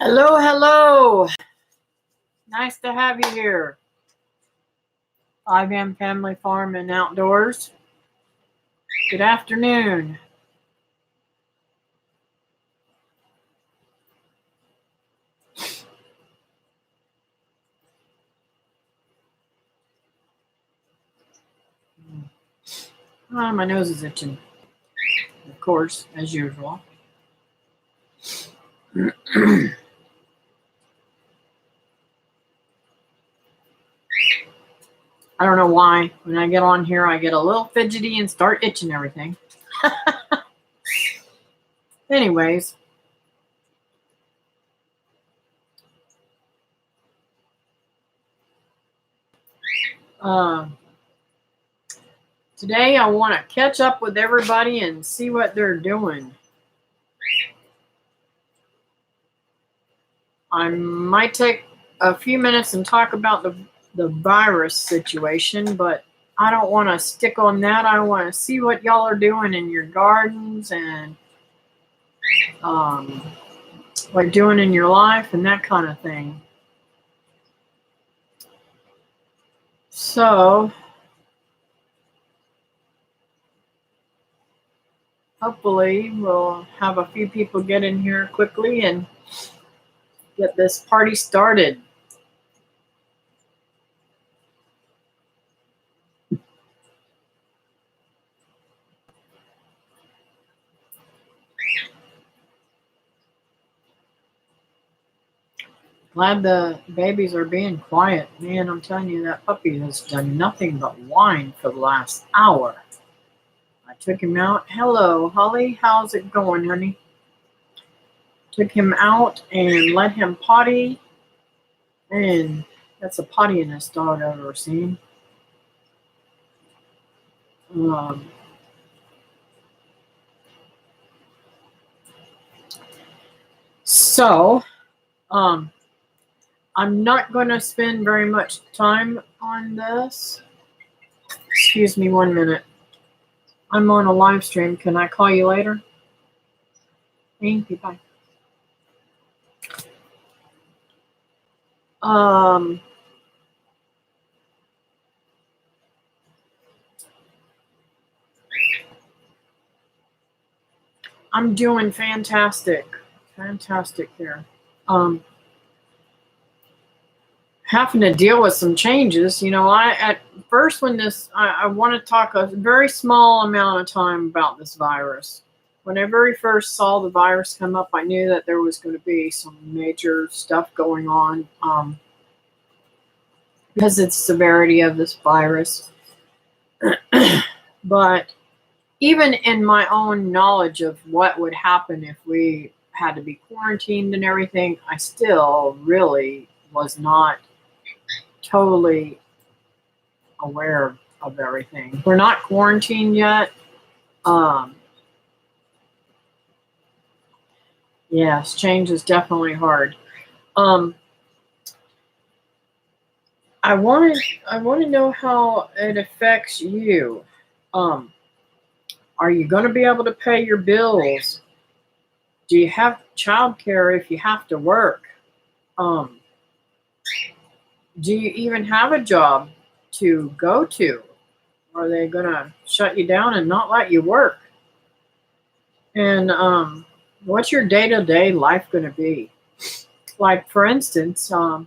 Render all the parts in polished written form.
Hello, hello. Nice to have you here. 5M Family Farm and Outdoors. Good afternoon. My nose is itching, of course, as usual. I don't know why. When I get on here, I get a little fidgety and start itching everything. Anyways. Today I want to catch up with everybody and see what they're doing. I might take a few minutes and talk about the virus situation, but I don't want to stick on that. I want to see what y'all are doing in your gardens and what you're doing in your life and that kind of thing. So hopefully we'll have a few people get in here quickly and get this party started. Glad the babies are being quiet. Man, I'm telling you, that puppy has done nothing but whine for the last hour. I took him out. Hello, Holly. How's it going, honey? Took him out and let him potty. And that's the pottiest dog I've ever seen. So, I'm not going to spend very much time on this. Excuse me 1 minute. I'm on a live stream. Can I call you later? Thank you. Bye. I'm doing fantastic. Fantastic here. Having to deal with some changes. You know, at first when I want to talk a very small amount of time about this virus. When I very first saw the virus come up, I knew that there was going to be some major stuff going on because of the severity of this virus. But even in my own knowledge of what would happen if we had to be quarantined and everything, I still really was not totally aware of everything. We're not quarantined yet. Yes, change is definitely hard. I want to know how it affects you. Are you going to be able to pay your bills? Do you have childcare if you have to work? Do you even have a job to go to? Are they going to shut you down and not let you work? And what's your day-to-day life going to be? Like, for instance, my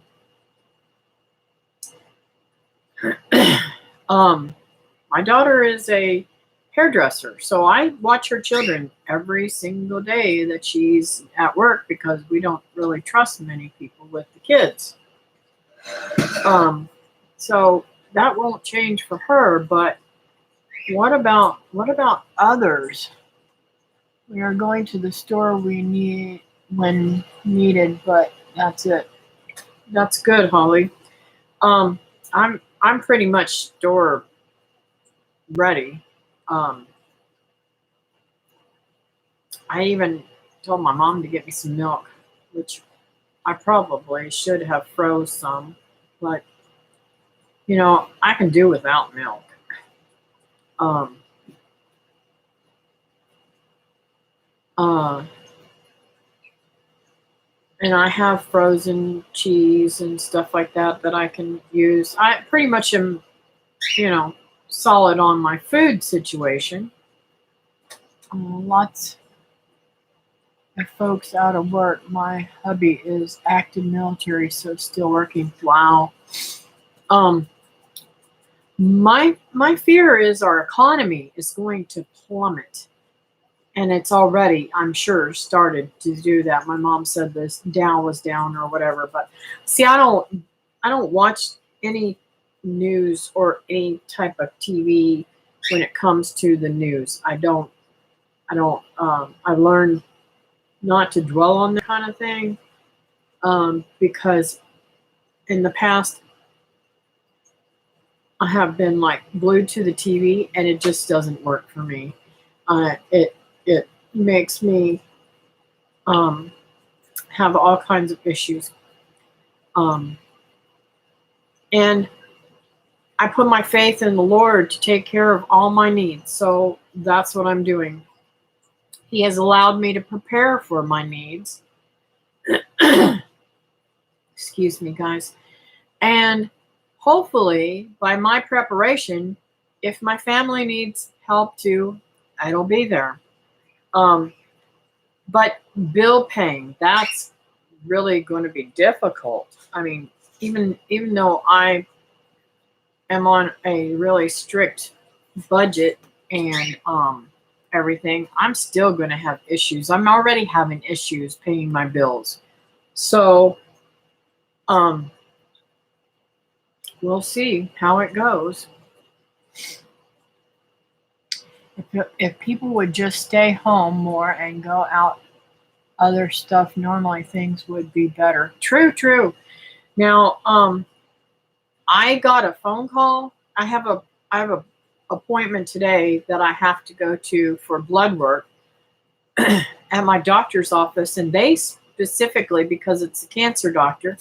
daughter is a hairdresser, so I watch her children every single day that she's at work because we don't really trust many people with the kids. So that won't change for her, but what about others? We are going to the store when needed, but that's it. That's good, Holly. I'm pretty much store ready. I even told my mom to get me some milk, which I probably should have froze some, but you know, I can do without milk. And I have frozen cheese and stuff like that that I can use. I pretty much am, you know, solid on my food situation. Lots of folks out of work. My hubby is active military, so still working. Wow. Um, my fear is our economy is going to plummet, and it's already, I'm sure, started to do that. My mom said this Dow was down or whatever, but see, I don't watch any news or any type of TV when it comes to the news. I learned not to dwell on that kind of thing, because in the past I have been like glued to the TV, and it just doesn't work for me. It makes me um, have all kinds of issues, um, and I put my faith in the Lord to take care of all my needs. So that's what I'm doing. He has allowed me to prepare for my needs. Excuse me, guys. And hopefully, by my preparation, if my family needs help too, it'll be there. But bill paying, that's really going to be difficult. I mean, even though I am on a really strict budget and everything, I'm still going to have issues. I'm already having issues paying my bills. So we'll see how it goes. If people would just stay home more and go out other stuff normally, things would be better. True. Now, I got a phone call. I have a appointment today that I have to go to for blood work at my doctor's office, and they specifically, because it's a cancer doctor,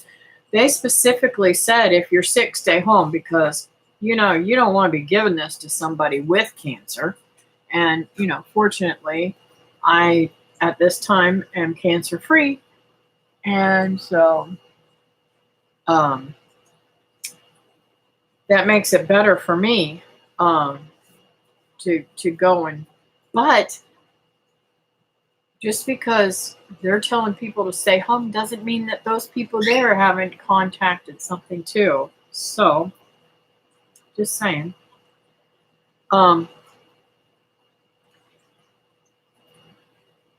they specifically said if you're sick, stay home, because you don't want to be giving this to somebody with cancer. And fortunately, I at this time am cancer free, and so that makes it better for me to go and, but just because they're telling people to stay home doesn't mean that those people there haven't contacted something too. So, just saying.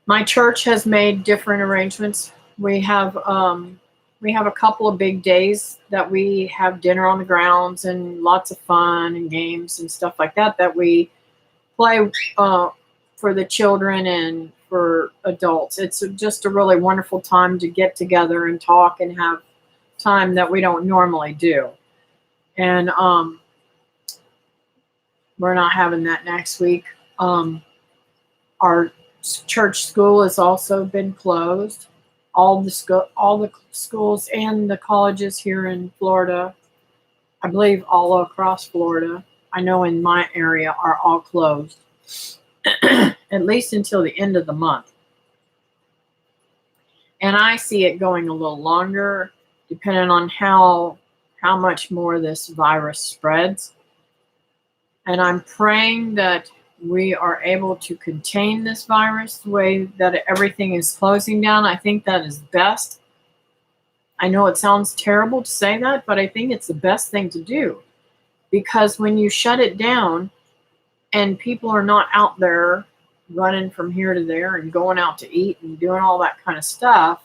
My church has made different arrangements. We have a couple of big days that we have dinner on the grounds and lots of fun and games and stuff like that that we play for the children and for adults. It's just a really wonderful time to get together and talk and have time that we don't normally do. And we're not having that next week. Our church school has also been closed. All the schools and the colleges here in Florida, I believe all across Florida, I know in my area, are all closed, at least until the end of the month. And I see it going a little longer, depending on how much more this virus spreads. And I'm praying that we are able to contain this virus the way that everything is closing down. I think that is best. I know it sounds terrible to say that, but I think it's the best thing to do. Because when you shut it down and people are not out there running from here to there and going out to eat and doing all that kind of stuff,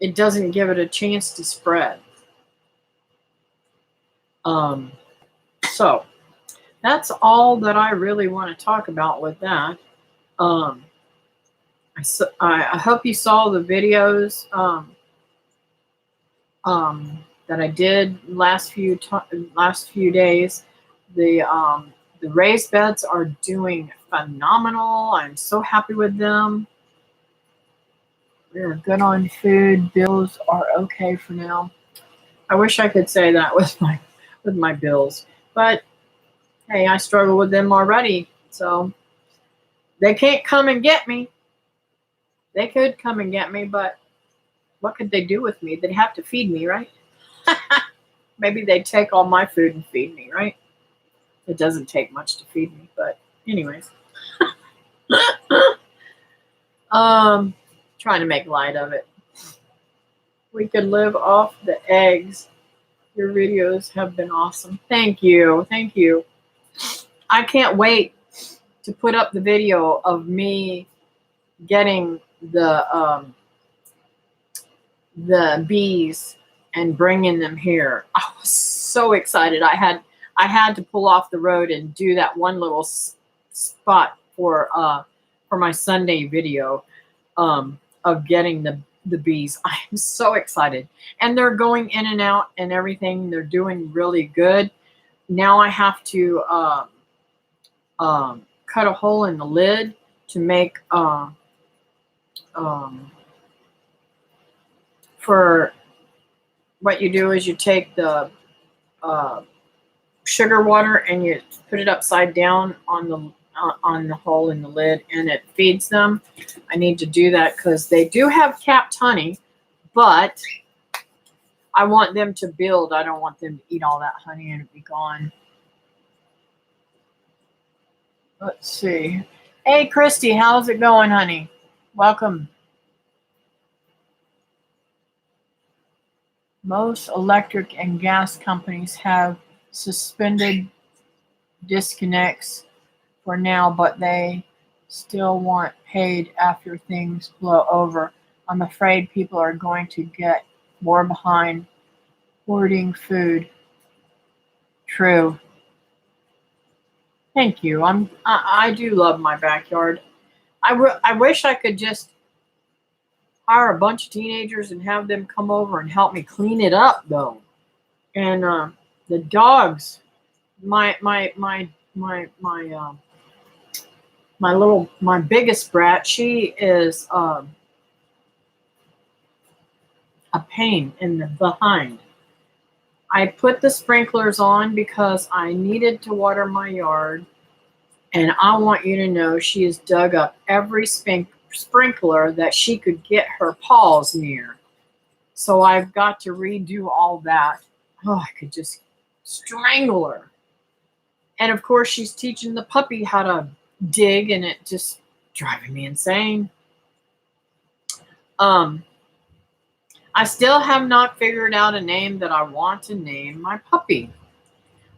it doesn't give it a chance to spread. So that's all that I really want to talk about with that. I hope you saw the videos that I did last few days. The raised beds are doing phenomenal. I'm so happy with them. We're good on food. Bills are okay for now. I wish I could say that with my bills, but hey, I struggle with them already. So They can't come and get me. They could come and get me, but what could they do with me? They'd have to feed me, right? Maybe they'd take all my food and feed me, right? It doesn't take much to feed me, but anyways. Trying to make light of it. We could live off the eggs. Your videos have been awesome. Thank you. Thank you. I can't wait to put up the video of me getting the bees and bringing them here. I was so excited. I had to pull off the road and do that one little spot for my Sunday video of getting the bees. I am so excited, and they're going in and out and everything. They're doing really good. Now I have to cut a hole in the lid to make for what you do is you take the sugar water and you put it upside down on the hole in the lid, and it feeds them. I need to do that because they do have capped honey, but I want them to build. I don't want them to eat all that honey and it be gone. Let's see. Hey, Christy, how's it going, honey? Welcome. Most electric and gas companies have suspended disconnects for now, but they still want paid after things blow over. I'm afraid people are going to get more behind hoarding food. True. Thank you. I do love my backyard. I wish I could just hire a bunch of teenagers and have them come over and help me clean it up, though. And the dogs, my biggest brat, she is a pain in the behind. I put the sprinklers on because I needed to water my yard, and I want you to know she has dug up every sprinkler that she could get her paws near. So I've got to redo all that. Oh, I could just strangle her. And of course, she's teaching the puppy how to dig, and it just driving me insane. I still have not figured out a name that I want to name my puppy.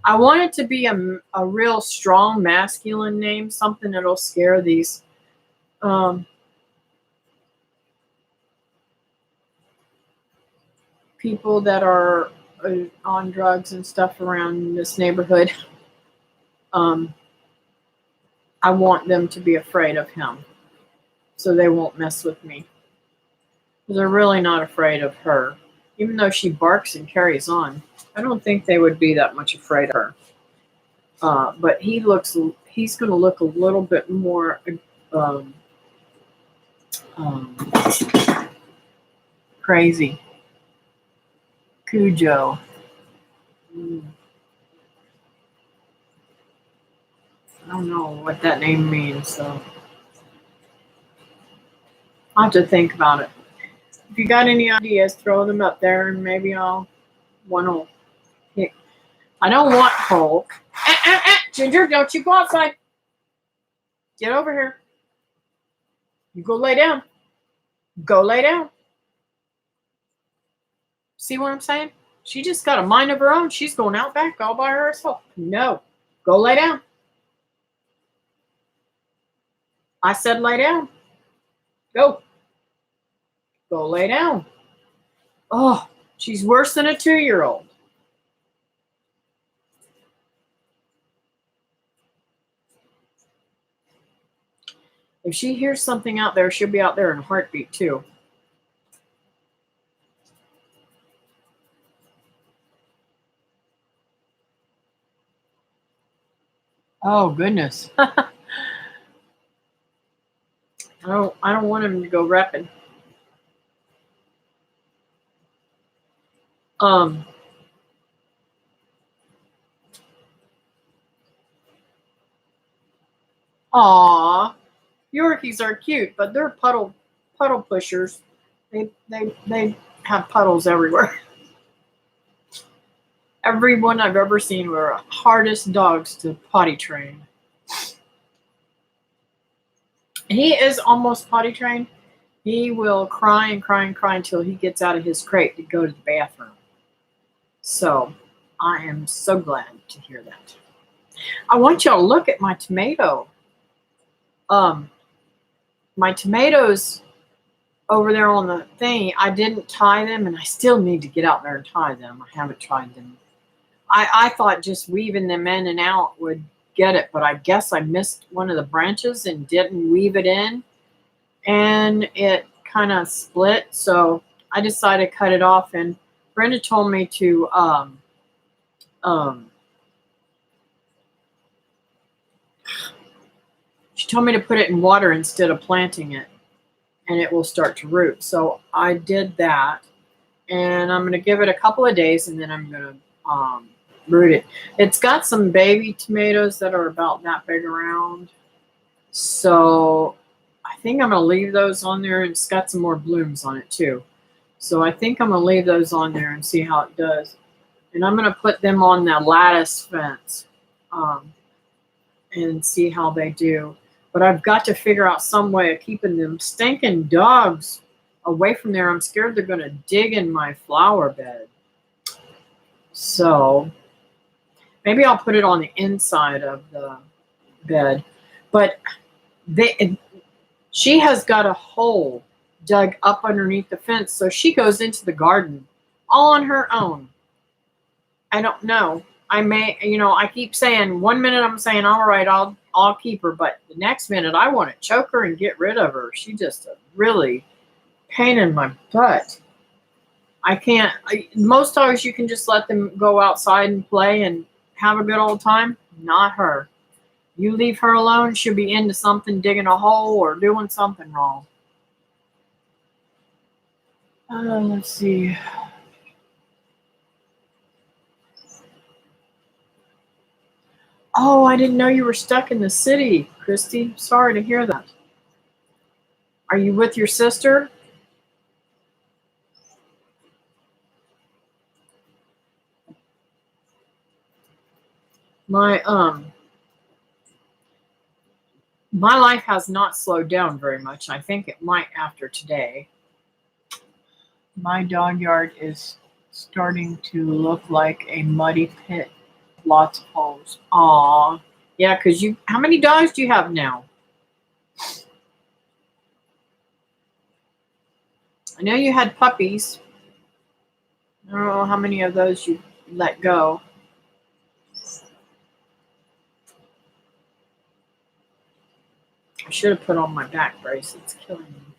I want it to be a real strong masculine name, something that'll scare these people that are on drugs and stuff around this neighborhood. I want them to be afraid of him so they won't mess with me. They're really not afraid of her. Even though she barks and carries on, I don't think they would be that much afraid of her. But he's going to look a little bit more crazy. Cujo. I don't know what that name means, so I'll have to think about it. If you got any ideas, throw them up there, and maybe I'll want to pick. I don't want Hulk. Ginger, don't you go outside. Get over here. You go lay down. Go lay down. See what I'm saying? She just got a mind of her own. She's going out back all by herself. No. Go lay down. I said lay down. Go. Go lay down. Oh, she's worse than a 2-year-old. If she hears something out there, she'll be out there in a heartbeat too. Oh goodness. I don't want him to go repping. Aw. Yorkies are cute, but they're puddle pushers. They have puddles everywhere. Everyone I've ever seen were hardest dogs to potty train. He is almost potty trained. He will cry and cry and cry until he gets out of his crate to go to the bathroom. So I am so glad to hear that. I want y'all to look at my tomato. My tomatoes over there on the thing, I didn't tie them, and I still need to get out there and tie them. I haven't tried them. I thought just weaving them in and out would get it, but I guess I missed one of the branches and didn't weave it in, and it kind of split. So I decided to cut it off, and Brenda told me to she told me to put it in water instead of planting it, and it will start to root. So I did that, and I'm going to give it a couple of days, and then I'm going to root it. It's got some baby tomatoes that are about that big around. So I think I'm going to leave those on there, and it's got some more blooms on it too. So I think I'm going to leave those on there and see how it does. And I'm going to put them on the lattice fence and see how they do. But I've got to figure out some way of keeping them stinking dogs away from there. I'm scared they're going to dig in my flower bed. So maybe I'll put it on the inside of the bed. But she has got a hole dug up underneath the fence, so she goes into the garden all on her own. I don't know. I keep saying, one minute I'm saying, all right, I'll keep her, but the next minute I want to choke her and get rid of her. She's just a really pain in my butt. I can't. Most dogs you can just let them go outside and play and have a good old time. Not her. You leave her alone, she'll be into something, digging a hole or doing something wrong. Let's see. Oh, I didn't know you were stuck in the city, Christy. Sorry to hear that. Are you with your sister? My life has not slowed down very much. I think it might after today. My dog yard is starting to look like a muddy pit. Lots of holes. Aw. Yeah, because how many dogs do you have now? I know you had puppies. I don't know how many of those you let go. I should have put on my back brace. It's killing me.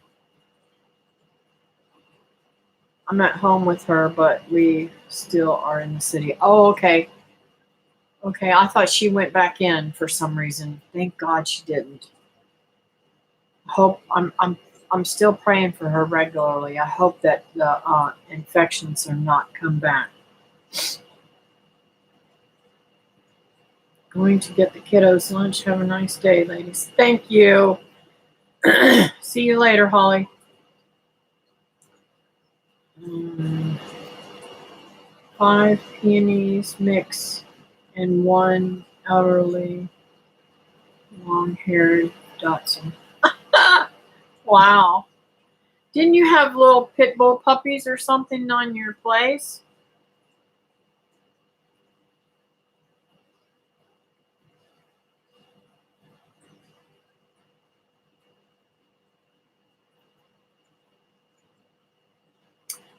I'm at home with her, but we still are in the city. Oh, okay. Okay, I thought she went back in for some reason. Thank God she didn't. I'm still praying for her regularly. I hope that the infections are not come back. Going to get the kiddos lunch. Have a nice day, ladies. Thank you. See you later, Holly. 5 peonies mix and 1 elderly long-haired Dachshund. Wow. Didn't you have little pit bull puppies or something on your place?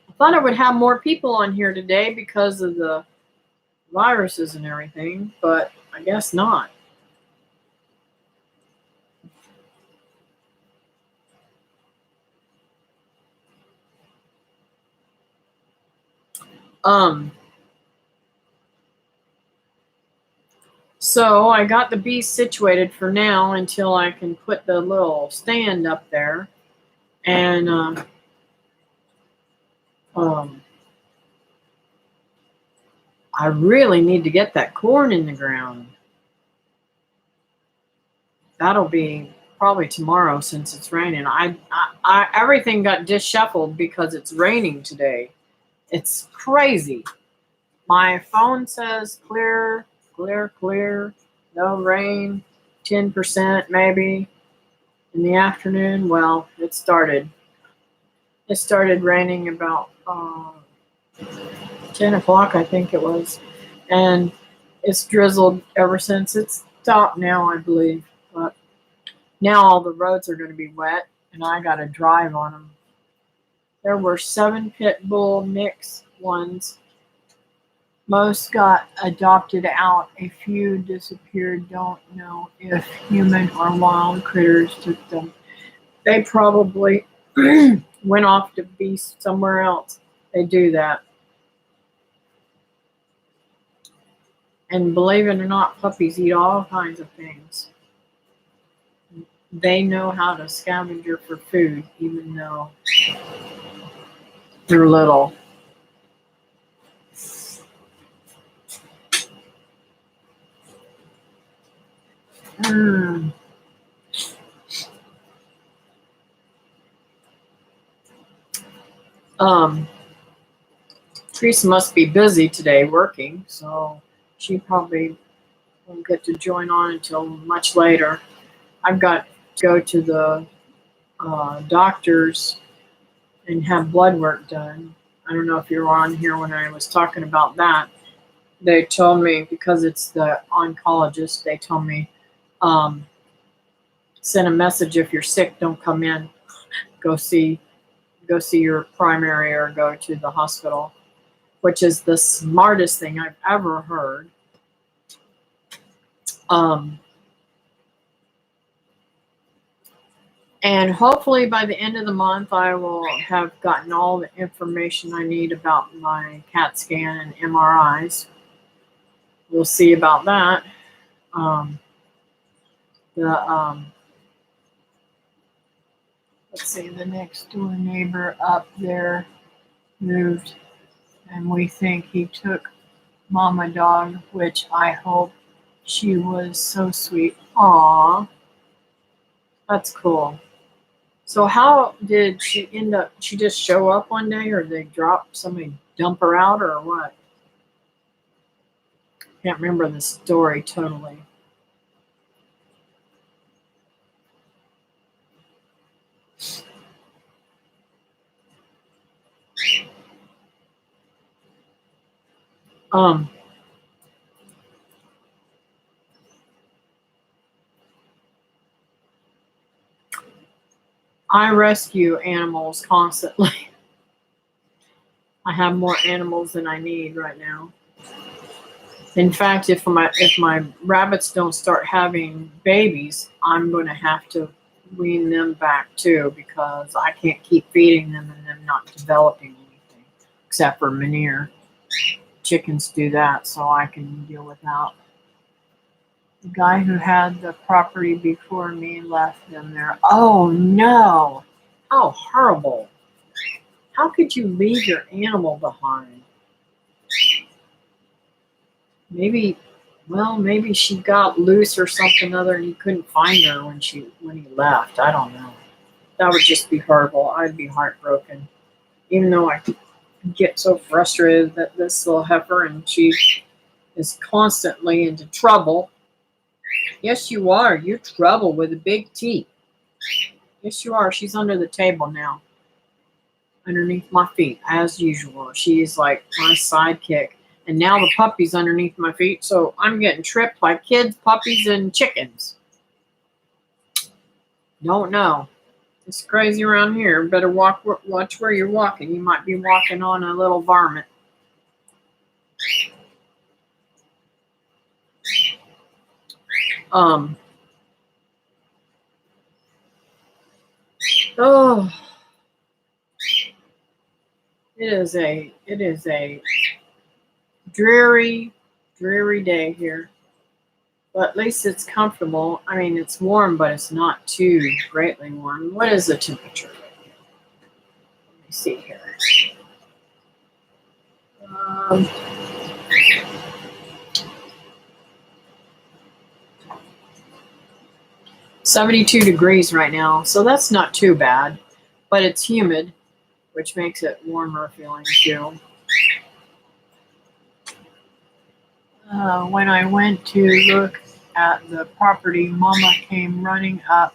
I thought I would have more people on here today because of the viruses and everything, but I guess not. So I got the bees situated for now until I can put the little stand up there. And I really need to get that corn in the ground. That'll be probably tomorrow since it's raining. Everything got disshuffled because it's raining today. It's crazy. My phone says clear, clear, clear, no rain, 10% maybe in the afternoon. Well, it started. It started raining about 10 o'clock, I think it was. And it's drizzled ever since. It's stopped now, I believe. But now all the roads are going to be wet, and I got to drive on them. There were 7 pit bull mix ones. Most got adopted out. A few disappeared. Don't know if human or wild critters took them. They probably went off to be somewhere else. They do that. And believe it or not, puppies eat all kinds of things. They know how to scavenger for food, even though they're little. Teresa must be busy today working, so she probably won't get to join on until much later. I've got to go to the doctor's and have blood work done. I don't know if you were on here when I was talking about that. They told me, because it's the oncologist, they told me, send a message if you're sick, don't come in. Go see your primary or go to the hospital, which is the smartest thing I've ever heard. And hopefully by the end of the month, I will have gotten all the information I need about my CAT scan and MRIs. We'll see about that. Let's see, the next door neighbor up there moved, and we think he took Mama Dog, which I hope she was so sweet. Aww, that's cool. So how did she end up? She just show up one day, or they somebody dump her out, or what? Can't remember the story totally. I rescue animals constantly. I have more animals than I need right now. In fact, if my rabbits don't start having babies, I'm going to have to wean them back too, because I can't keep feeding them and them not developing anything except for manure. Chickens do that, so I can deal with that. The guy who had the property before me left them there. Oh no! How horrible! How could you leave your animal behind? Maybe she got loose or something other, and he couldn't find her when he left. I don't know. That would just be horrible. I'd be heartbroken. Even though I get so frustrated that this little heifer, and she is constantly into trouble. Yes, you are. You're trouble with a big T. Yes, you are. She's under the table now. Underneath my feet, as usual. She's like my sidekick. And now the puppy's underneath my feet, so I'm getting tripped by kids, puppies, and chickens. Don't know. It's crazy around here. Better watch where you're walking. You might be walking on a little varmint. Oh, it is a dreary day here. But at least it's comfortable. I mean, it's warm, but it's not too greatly warm. What is the temperature? Let me see here. 72 degrees right now, so that's not too bad, but it's humid, which makes it warmer feeling too. When I went to look at the property, Mama came running up,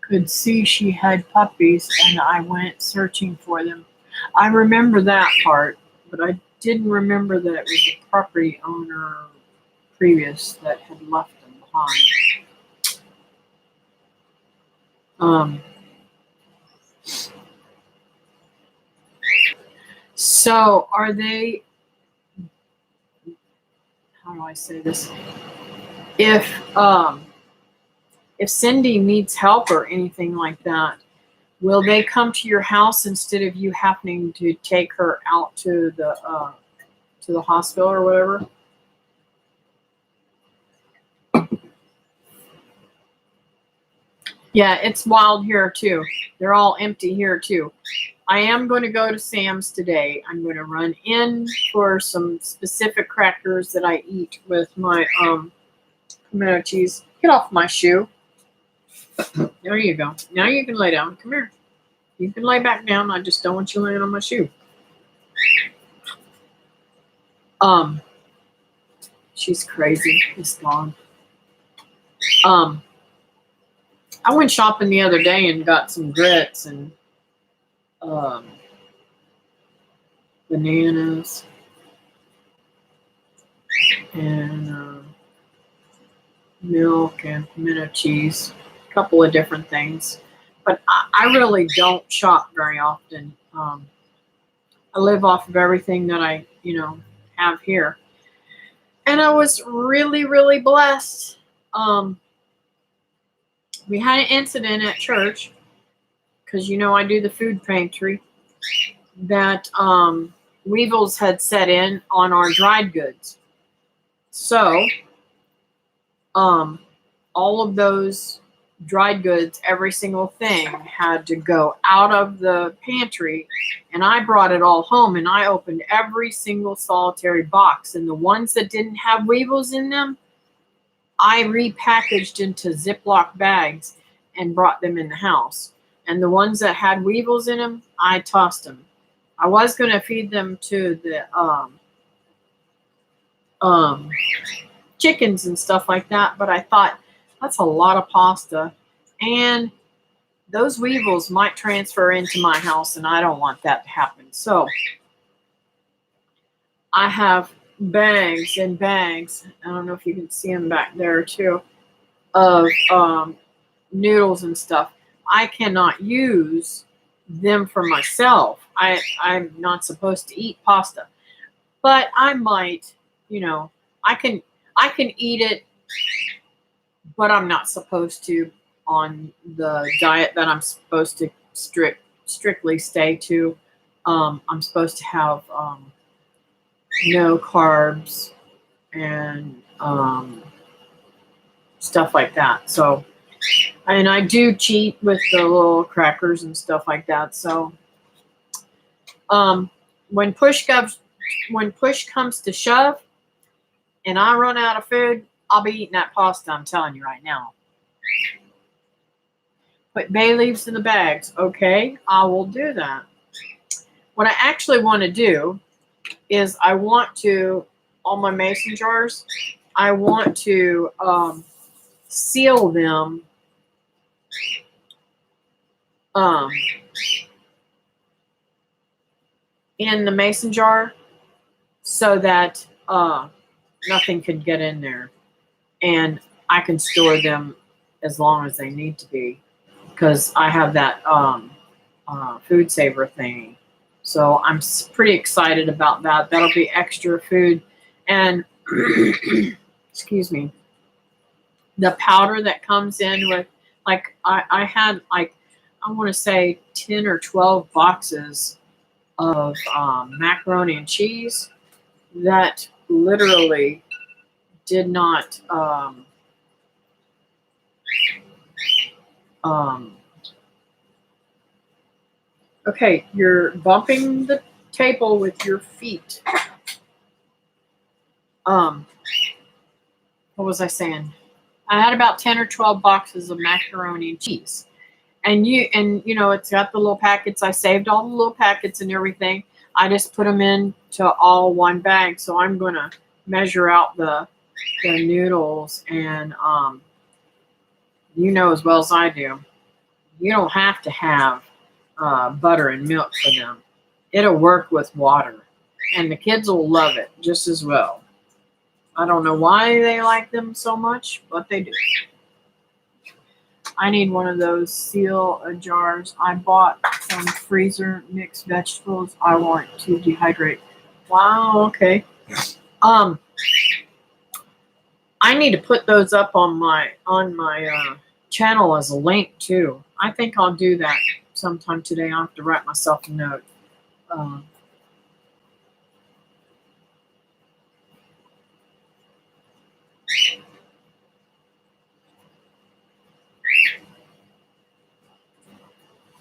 could see she had puppies, and I went searching for them. I remember that part, but I didn't remember that it was a property owner previous that had left them behind. So are they, how do I say this? If Cindy needs help or anything like that, will they come to your house instead of you happening to take her out to the hospital or whatever? Yeah, it's wild here too. They're all empty here too. I am going to go to Sam's today. I'm going to run in for some specific crackers that I eat with my pimento cheese. Get off my shoe. There you go. Now you can lay down. Come here. You can lay back down. I just don't want you laying on my shoe. She's crazy. She's gone. I went shopping the other day and got some grits and bananas and milk and pimento cheese, a couple of different things. But I really don't shop very often. I live off of everything that I, have here. And I was really, really blessed. We had an incident at church, because I do the food pantry, that weevils had set in on our dried goods. So all of those dried goods, every single thing had to go out of the pantry, and I brought it all home, and I opened every single solitary box, and the ones that didn't have weevils in them, I repackaged into Ziploc bags and brought them in the house. And the ones that had weevils in them, I tossed them. I was going to feed them to the chickens and stuff like that, but I thought that's a lot of pasta, and those weevils might transfer into my house, and I don't want that to happen. So I have bags and bags, I don't know if you can see them back there too, of noodles and stuff. I cannot use them for myself. I'm not supposed to eat pasta, but I might, I can eat it, but I'm not supposed to on the diet that I'm supposed to strictly stay to. I'm supposed to have no carbs and stuff like that. So, and I do cheat with the little crackers and stuff like that. So, when push comes to shove, and I run out of food, I'll be eating that pasta. I'm telling you right now. Put bay leaves in the bags. Okay, I will do that. What I actually want to do is I want to, all my mason jars, I want to seal them in the mason jar so that nothing could get in there, and I can store them as long as they need to be, because I have that food saver thing. So I'm pretty excited about that. That'll be extra food. And excuse me, the powder that comes in with, like, I had, like, I want to say 10 or 12 boxes of macaroni and cheese that literally did not okay, you're bumping the table with your feet. What was I saying? I had about 10 or 12 boxes of macaroni and cheese. And you know, it's got the little packets. I saved all the little packets and everything. I just put them into all one bag. So I'm going to measure out the noodles, and you know as well as I do, you don't have to have butter and milk for them. It'll work with water, and the kids will love it just as well. I don't know why they like them so much, but they do. I need one of those seal jars. I bought some freezer mixed vegetables. I want to dehydrate. Wow, okay. Um, I need to put those up on my channel as a link too. I think I'll do that sometime today. I have to write myself a note. Uh,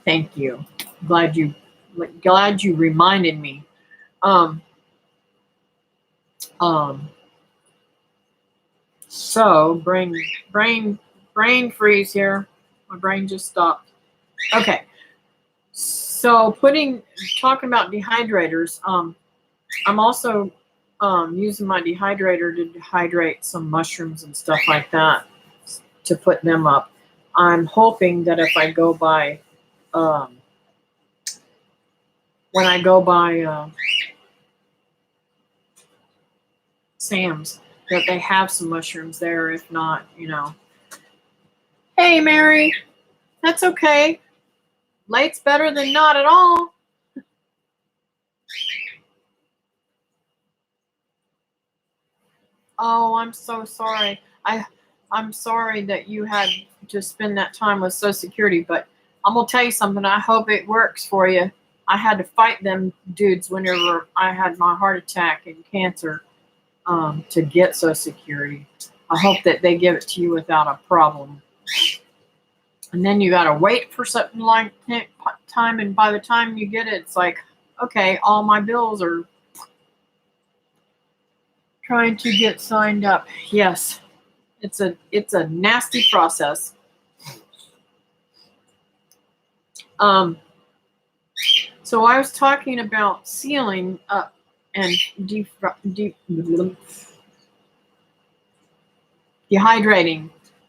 Thank you. Glad you glad you reminded me. Um, um, so brain freeze here. My brain just stopped. Okay. So talking about dehydrators, I'm also using my dehydrator to dehydrate some mushrooms and stuff like that to put them up. I'm hoping that if I go by um, when I go by Sam's, that they have some mushrooms there. If not, you know. Hey, Mary, that's okay. Late's better than not at all. Oh, I'm so sorry. I'm sorry that you had to spend that time with Social Security, but I'm gonna tell you something. I hope it works for you. I had to fight them dudes whenever I had my heart attack and cancer to get Social Security. I hope that they give it to you without a problem. And then you gotta wait for something like time, and by the time you get it, it's like, okay, all my bills are trying to get signed up. Yes, it's a nasty process. Um, so I was talking about sealing up and dehydrating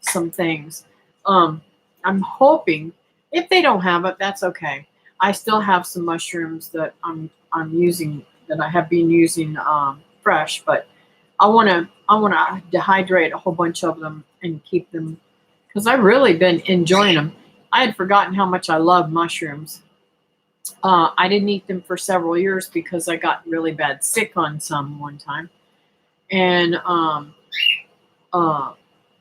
some things. I'm hoping if they don't have it, that's okay. I still have some mushrooms that I'm using that I have been using fresh, but I wanna dehydrate a whole bunch of them and keep them because I've really been enjoying them. I had forgotten how much I love mushrooms. I didn't eat them for several years because I got really bad sick on some one time, and uh,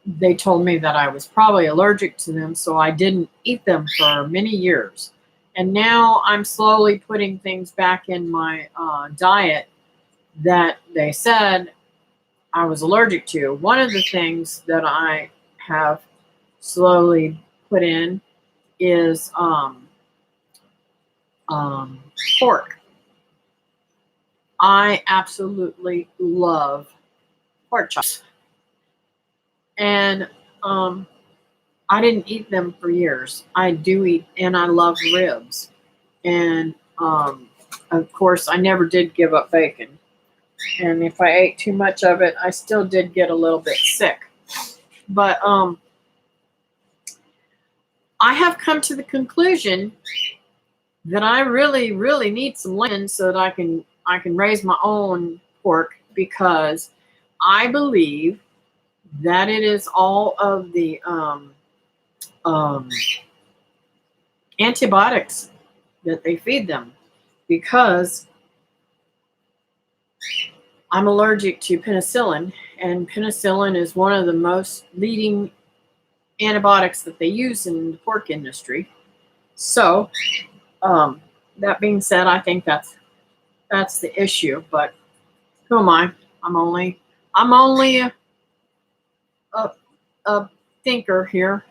they told me that I was probably allergic to them, so I didn't eat them for many years. And now I'm slowly putting things back in my diet that they said I was allergic to. One of the things that I have slowly put in is um, pork. I absolutely love pork chops, and um, I didn't eat them for years. I do eat, and I love ribs, and of course, I never did give up bacon. And if I ate too much of it, I still did get a little bit sick. But I have come to the conclusion that I really, really need some land so that I can raise my own pork because I believe that it is all of the um, antibiotics that they feed them because I'm allergic to penicillin, and penicillin is one of the most leading antibiotics that they use in the pork industry. So, um, that being said, I think that's the issue. But who am I? I'm only a, a thinker here.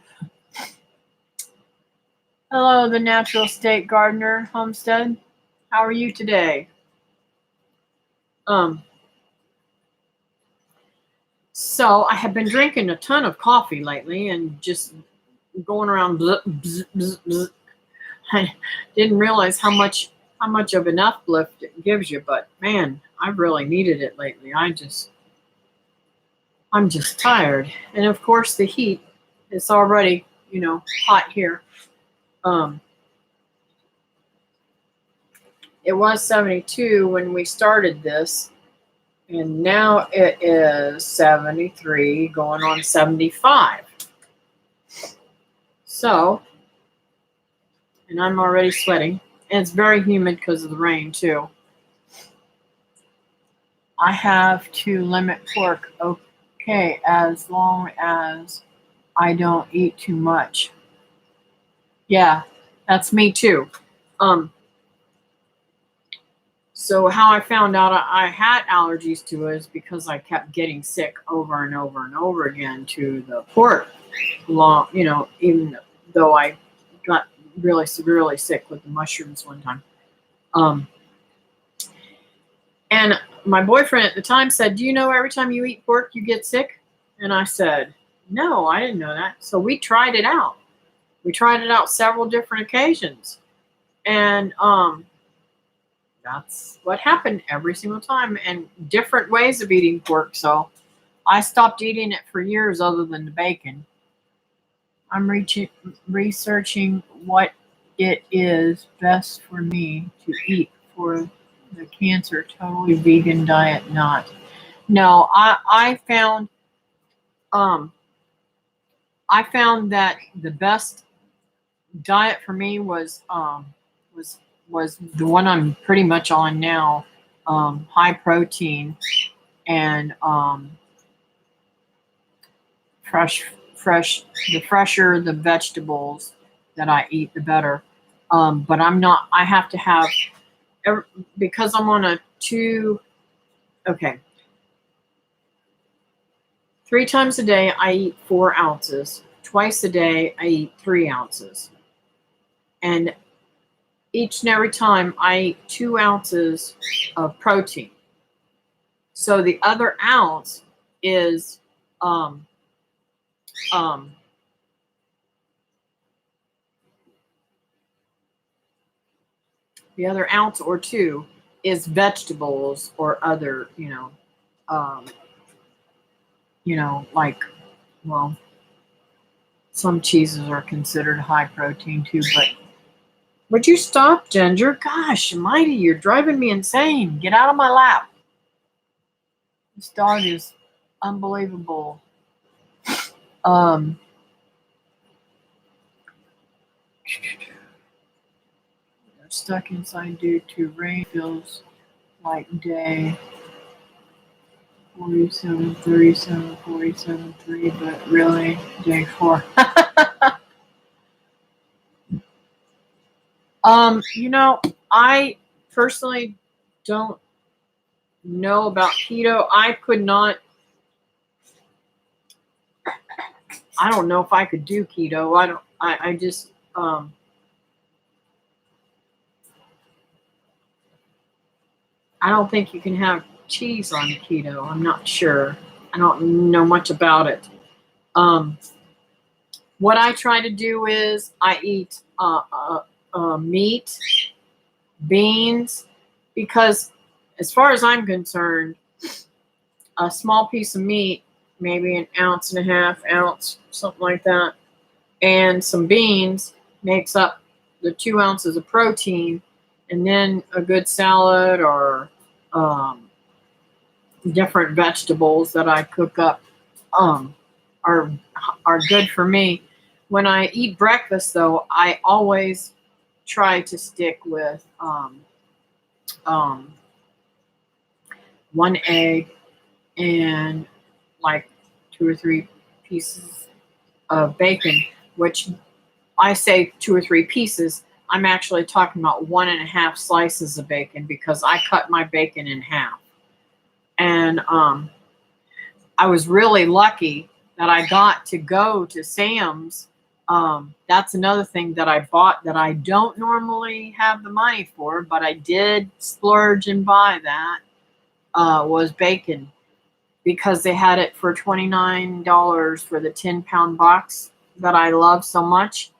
Hello, the Natural State Gardener Homestead. How are you today? Um, So I have been drinking a ton of coffee lately and just going around. Bzz, bzz, bzz, bzz. I didn't realize how much of an uplift it gives you, but man, I've really needed it lately. I'm just tired, and of course the heat. It's already hot here. Um, it was 72 when we started this, and now it is 73, going on 75. So, and I'm already sweating, and it's very humid because of the rain too. I have to limit pork, okay, as long as I don't eat too much. Yeah, that's me too. Um, so how I found out I had allergies to it is because I kept getting sick over and over and over again to the pork. Even though I got really severely sick with the mushrooms one time. Um, and my boyfriend at the time said, "Do you know every time you eat pork, you get sick?" And I said, "No, I didn't know that." So we tried it out. We tried it out several different occasions. And that's what happened every single time, and different ways of eating pork. So I stopped eating it for years other than the bacon. I'm researching what it is best for me to eat for the cancer totally vegan diet. Not. No, um I found that the best diet for me was was the one I'm pretty much on now. High protein and fresh fresh the fresher the vegetables that I eat, the better. But I have to have because I'm on a two. Okay, 3 times a day I eat 4 ounces. Twice a day I eat 3 ounces, and each and every time I eat 2 ounces of protein. So the other ounce is um, um, the other ounce or two is vegetables or other, um, like, well, some cheeses are considered high protein too. But would you stop, Ginger? Gosh, Mighty, you're driving me insane. Get out of my lap. This dog is unbelievable. Um, Stuck inside due to rain feels like day 47, 37, 47, 3, but really day 4. I personally don't know about keto. I don't know if I could do keto. I just, I don't think you can have cheese on keto. I'm not sure. I don't know much about it. Um, what I try to do is I eat meat, beans, because as far as I'm concerned, a small piece of meat, maybe an ounce and a half ounce, something like that, and some beans makes up the 2 ounces of protein, and then a good salad or um, different vegetables that I cook up um, are are good for me. When I eat breakfast, though, I always try to stick with um, 1 egg and like 2 or 3 pieces of bacon, which I say 2 or 3 pieces. I'm actually talking about 1.5 slices of bacon because I cut my bacon in half. And I was really lucky that I got to go to Sam's. That's another thing that I bought that I don't normally have the money for, but I did splurge and buy that, was bacon. because they had it for $29 for the 10-pound box that I love so much,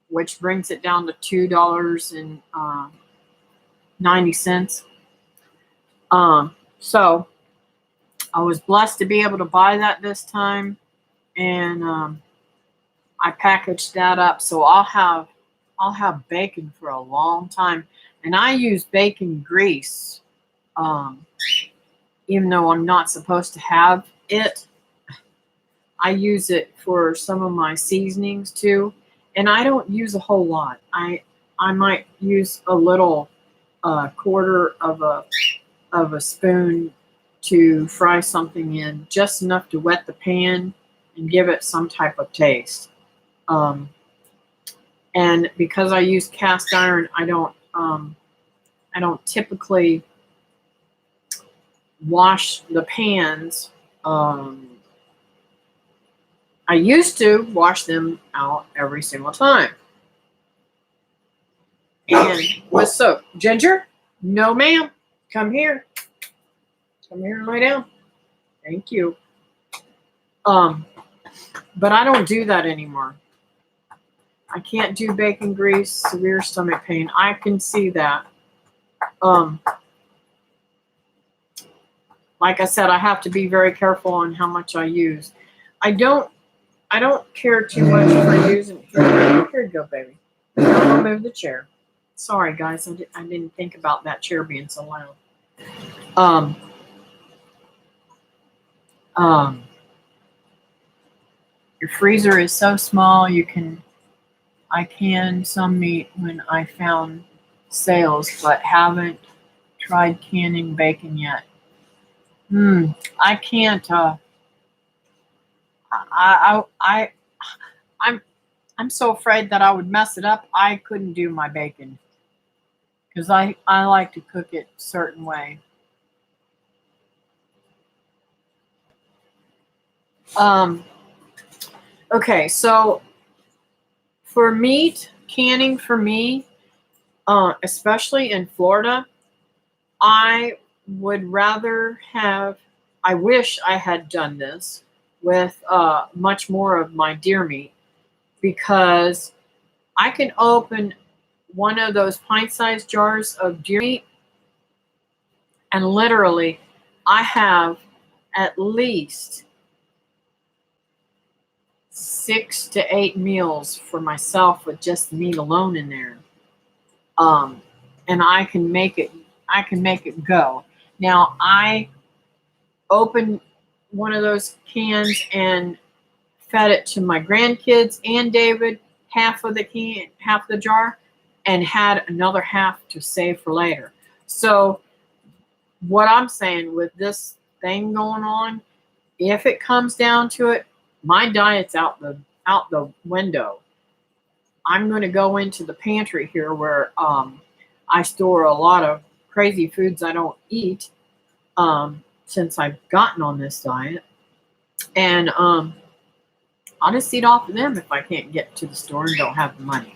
which brings it down to $2.90. So I was blessed to be able to buy that this time, and I packaged that up, so I'll have bacon for a long time, and I use bacon grease, even though I'm not supposed to have it. I use it for some of my seasonings too, and I don't use a whole lot. I might use a little quarter of a spoon to fry something in, just enough to wet the pan and give it some type of taste. And because I use cast iron, I don't typically wash the pans. I used to wash them out every single time, and with soap. Ginger, no ma'am, come here and lay down. Thank you. But I don't do that anymore. I can't do bacon grease, severe stomach pain. I can see that. Like I said, I have to be very careful on how much I use. I don't care too much for using. Here you go, baby. I'll move the chair. Sorry, guys. I didn't think about that chair being so loud. Your freezer is so small. I can some meat when I found sales, but haven't tried canning bacon yet. I can't. I'm so afraid that I would mess it up. I couldn't do my bacon because I like to cook it a certain way. Okay, so for meat canning, for me, especially in Florida, I would rather have. I wish I had done this with much more of my deer meat, because I can open one of those pint-sized jars of deer meat, and literally I have at least 6 to 8 meals for myself with just meat alone in there. And I can make it go. Now I opened one of those cans and fed it to my grandkids and David, half of the jar, and had another half to save for later. So what I'm saying with this thing going on, if it comes down to it, my diet's out the window. I'm going to go into the pantry here where I store a lot of crazy foods I don't eat since I've gotten on this diet, and I'll just eat off of them if I can't get to the store and don't have the money.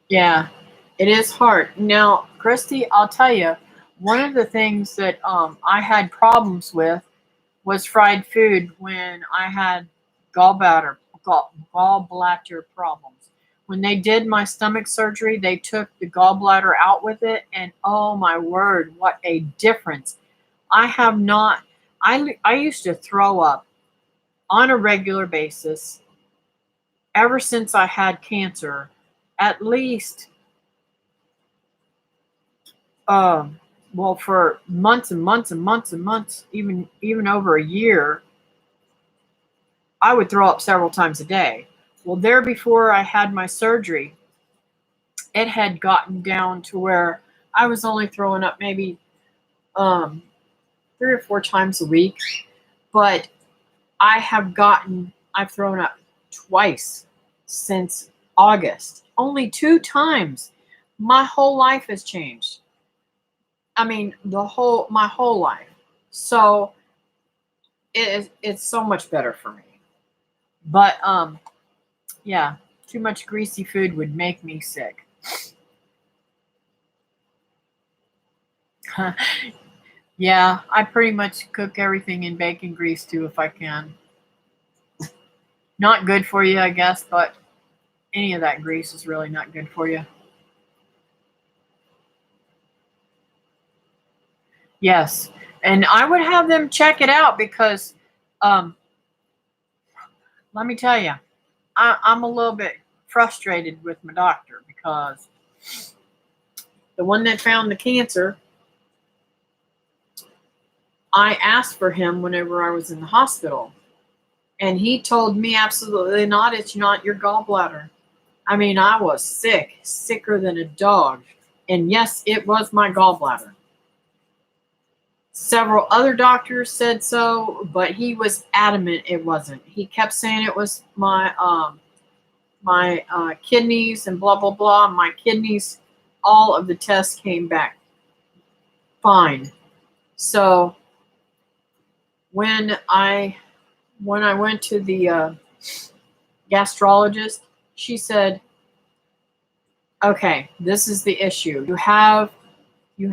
Yeah, it is hard. Now, Christy, I'll tell you, one of the things that I had problems with was fried food when I had gallbladder problems. When they did my stomach surgery, they took the gallbladder out with it, and oh my word, what a difference. I have not, I used to throw up on a regular basis ever since I had cancer, at least, well, for months and months and months and months, even over a year, I would throw up several times a day. Well, there before I had my surgery, it had gotten down to where I was only throwing up maybe 3 or 4 times a week. But I've thrown up twice since August. Only 2 times. My whole life has changed. I mean, my whole life. So it's so much better for me. But yeah, too much greasy food would make me sick. Yeah, I pretty much cook everything in bacon grease too if I can. Not good for you, I guess, but any of that grease is really not good for you. Yes. And I would have them check it out because um, let me tell you, I'm a little bit frustrated with my doctor because the one that found the cancer, I asked for him whenever I was in the hospital. And he told me absolutely not, it's not your gallbladder. I mean, I was sick, sicker than a dog. And yes, it was my gallbladder. Several other doctors said so, but he was adamant it wasn't. He kept saying it was my kidneys and blah blah blah. My kidneys, all of the tests came back fine. So when I went to the gastrologist, she said, "Okay, this is the issue. You have you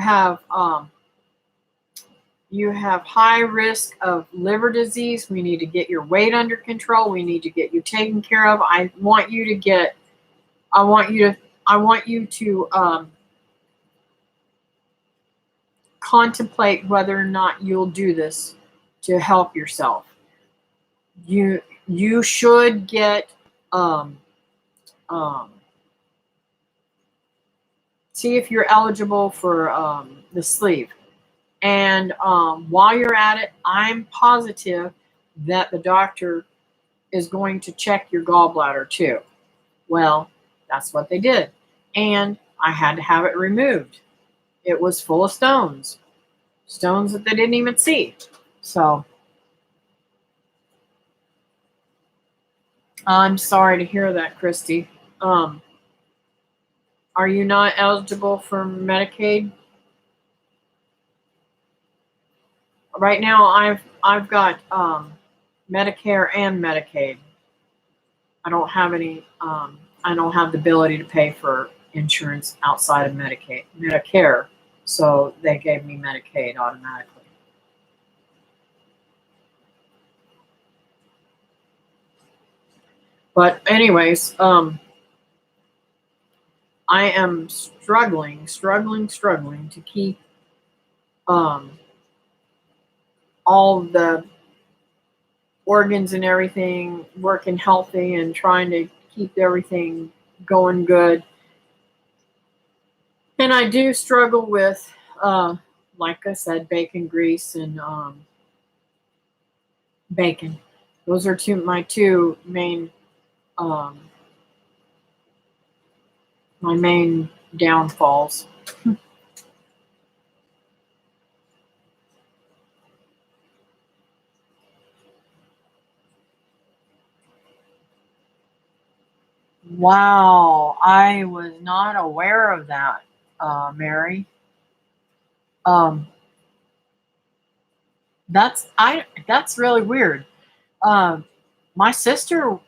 have high risk of liver disease. We need to get your weight under control. We need to get you taken care of. I want you to get. I want you to. I want you to contemplate whether or not you'll do this to help yourself. You should get um, um, see if you're eligible for the sleeve. And while you're at it, I'm positive that the doctor is going to check your gallbladder too." Well, that's what they did. And I had to have it removed. It was full of stones, stones that they didn't even see. So I'm sorry to hear that, Christy. Um, are you not eligible for Medicaid? Right now, I've got Medicare and Medicaid. I don't have any. I don't have the ability to pay for insurance outside of Medicare. So they gave me Medicaid automatically. But anyways, I am struggling to keep um, all the organs and everything working healthy and trying to keep everything going good. And I do struggle with, like I said, bacon grease and bacon. Those are my two main um, my main downfalls. Wow, I was not aware of that, Mary. Um, that's really weird. Um, my sister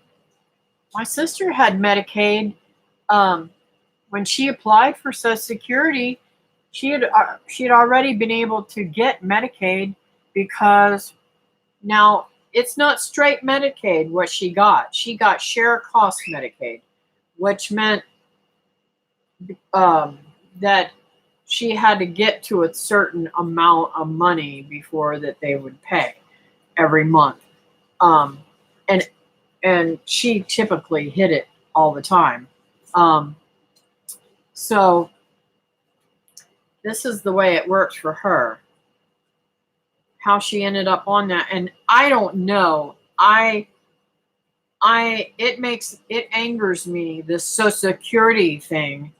my sister had Medicaid. Um, when she applied for Social Security, she had already been able to get Medicaid because now it's not straight Medicaid what she got. She got share cost Medicaid, which meant um, that she had to get to a certain amount of money before that they would pay every month. Um, and she typically hit it all the time. Um, so this is the way it works for her. How she ended up on that, and I don't know. It angers me, this Social Security thing,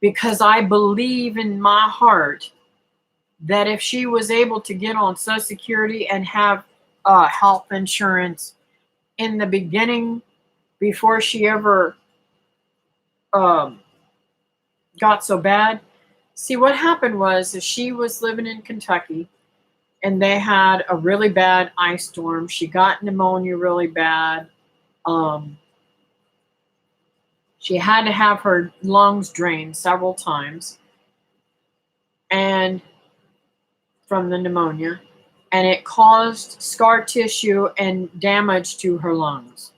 because I believe in my heart that if she was able to get on Social Security and have health insurance in the beginning before she ever um, got so bad. See, what happened was is she was living in Kentucky and they had a really bad ice storm. She got pneumonia really bad. Um, she had to have her lungs drained several times. and from the pneumonia, and it caused scar tissue and damage to her lungs.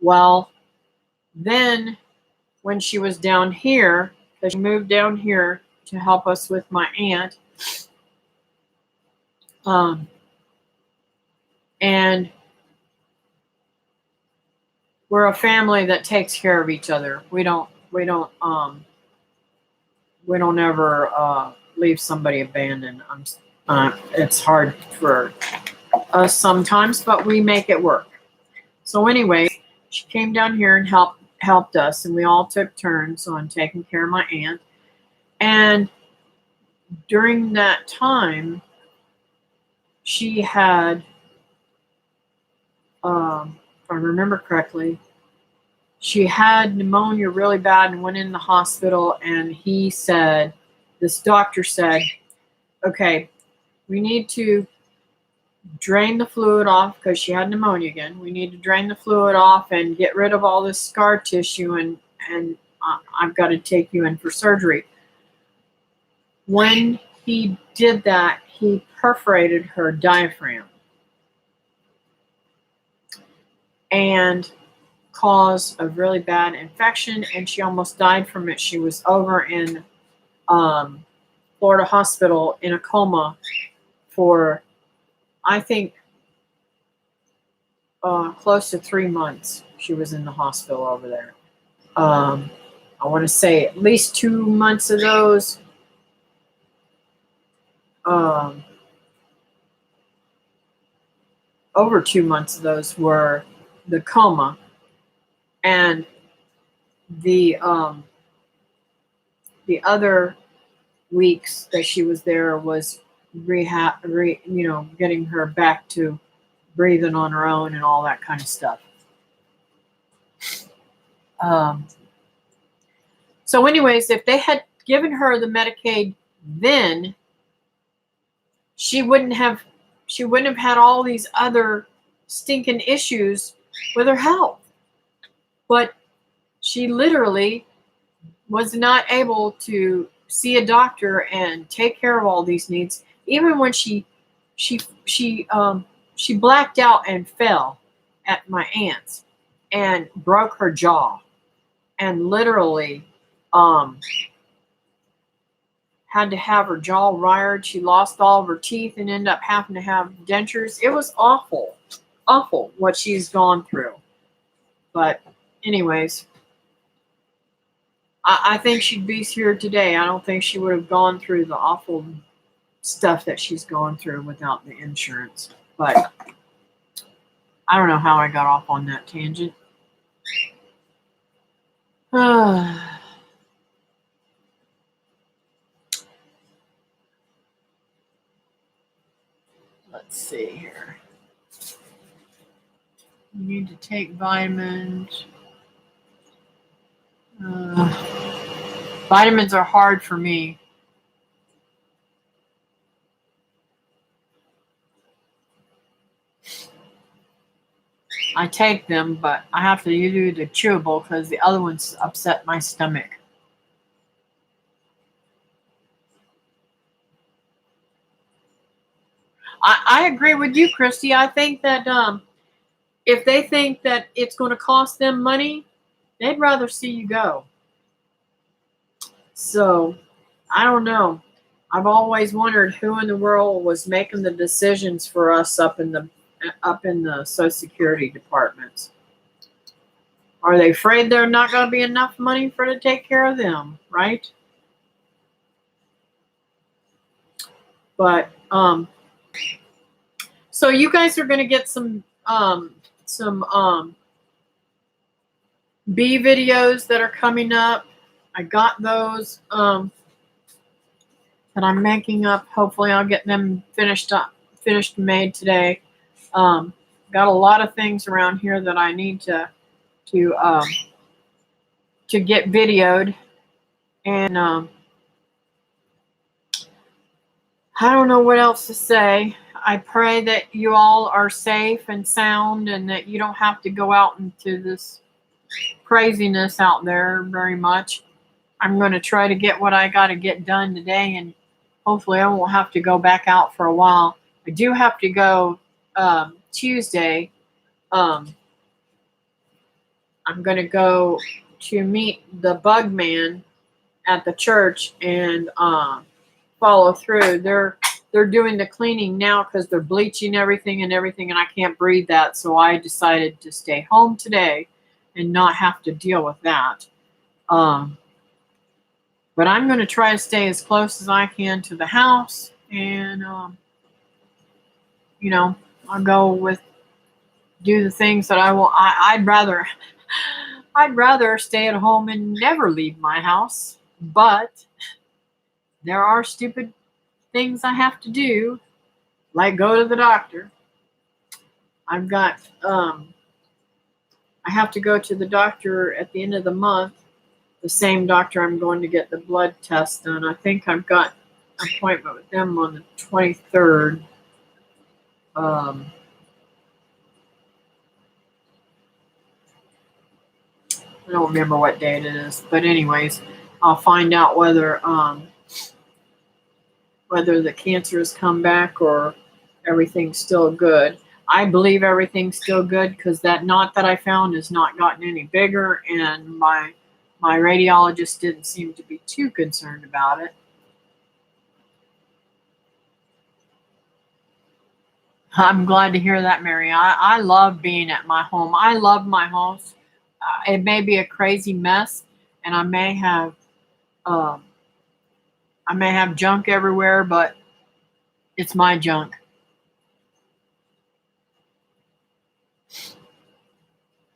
Well, then when she was down here, because she moved down here to help us with my aunt, and we're a family that takes care of each other. We don't ever leave somebody abandoned. It's hard for us sometimes, but we make it work. So anyway, she came down here and helped us, and we all took turns on taking care of my aunt. And during that time, she had, if I remember correctly, she had pneumonia really bad and went in the hospital. And this doctor said, okay, we need to drain the fluid off because she had pneumonia again. We need to drain the fluid off and get rid of all this scar tissue, and I've got to take you in for surgery. When he did that, he perforated her diaphragm and caused a really bad infection, and she almost died from it. She was over in Florida hospital in a coma for, I think, close to 3 months. She was in the hospital over there. I want to say at least 2 months of those, over 2 months of those were the coma, and the other weeks that she was there was rehab, getting her back to breathing on her own and all that kind of stuff. So anyways, if they had given her the Medicaid then, she wouldn't have had all these other stinking issues with her health. But she literally was not able to see a doctor and take care of all these needs. Even when she blacked out and fell at my aunt's and broke her jaw, and literally had to have her jaw wired. She lost all of her teeth and ended up having to have dentures. It was awful what she's gone through. But anyways, I think she'd be here today. I don't think she would have gone through the awful stuff that she's gone through without the insurance. But I don't know how I got off on that tangent. Let's see here. You need to take vitamins. Vitamins are hard for me. I take them, but I have to do the chewable because the other ones upset my stomach. I agree with you, Christy. I think that if they think that it's going to cost them money, they'd rather see you go. So, I don't know. I've always wondered who in the world was making the decisions for us up in the Social Security departments. Are they afraid there's not going to be enough money to take care of them, right? But so you guys are going to get some bee videos that are coming up. I got those that I'm making up. Hopefully I'll get them finished and made today. Got a lot of things around here that I need to get videoed, and I don't know what else to say. I pray that you all are safe and sound, and that you don't have to go out into this craziness out there very much. I'm going to try to get what I got to get done today, and hopefully I won't have to go back out for a while. I do have to go Tuesday. I'm going to go to meet the bug man at the church and follow through. They're doing the cleaning now because they're bleaching everything, and I can't breathe that. So I decided to stay home today and not have to deal with that. But I'm going to try to stay as close as I can to the house, and I'll go do the things that I will. I'd rather stay at home and never leave my house, but there are stupid things I have to do, like go to the doctor. I have to go to the doctor at the end of the month, the same doctor I'm going to get the blood test done. I think I've got an appointment with them on the 23rd. I don't remember what date it is, but anyways, I'll find out whether the cancer has come back or everything's still good. I believe everything's still good because that knot that I found has not gotten any bigger, and my radiologist didn't seem to be too concerned about it. I'm glad to hear that, Mary. I love being at my home. I love my house. It may be a crazy mess, and I may have junk everywhere, but it's my junk.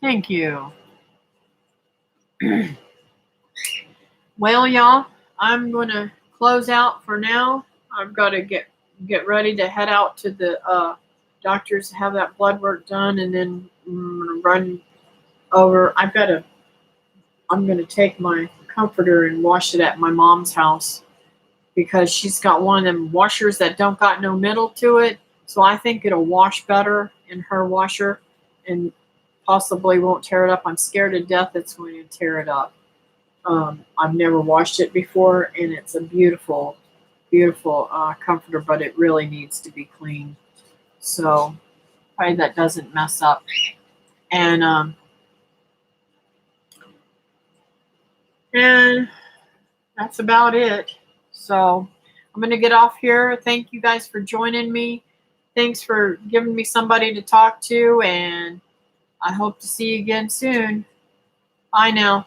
Thank you. Well, y'all, I'm going to close out for now. I've got to get ready to head out to the doctors to have that blood work done, and then run over. I'm going to take my comforter and wash it at my mom's house because she's got one of them washers that don't got no middle to it. So I think it'll wash better in her washer and possibly won't tear it up. I'm scared to death it's going to tear it up. I've never washed it before, and it's a beautiful, beautiful comforter, but it really needs to be cleaned. So pray that doesn't mess up. And that's about it. So I'm going to get off here. Thank you guys for joining me. Thanks for giving me somebody to talk to, and I hope to see you again soon. Bye now.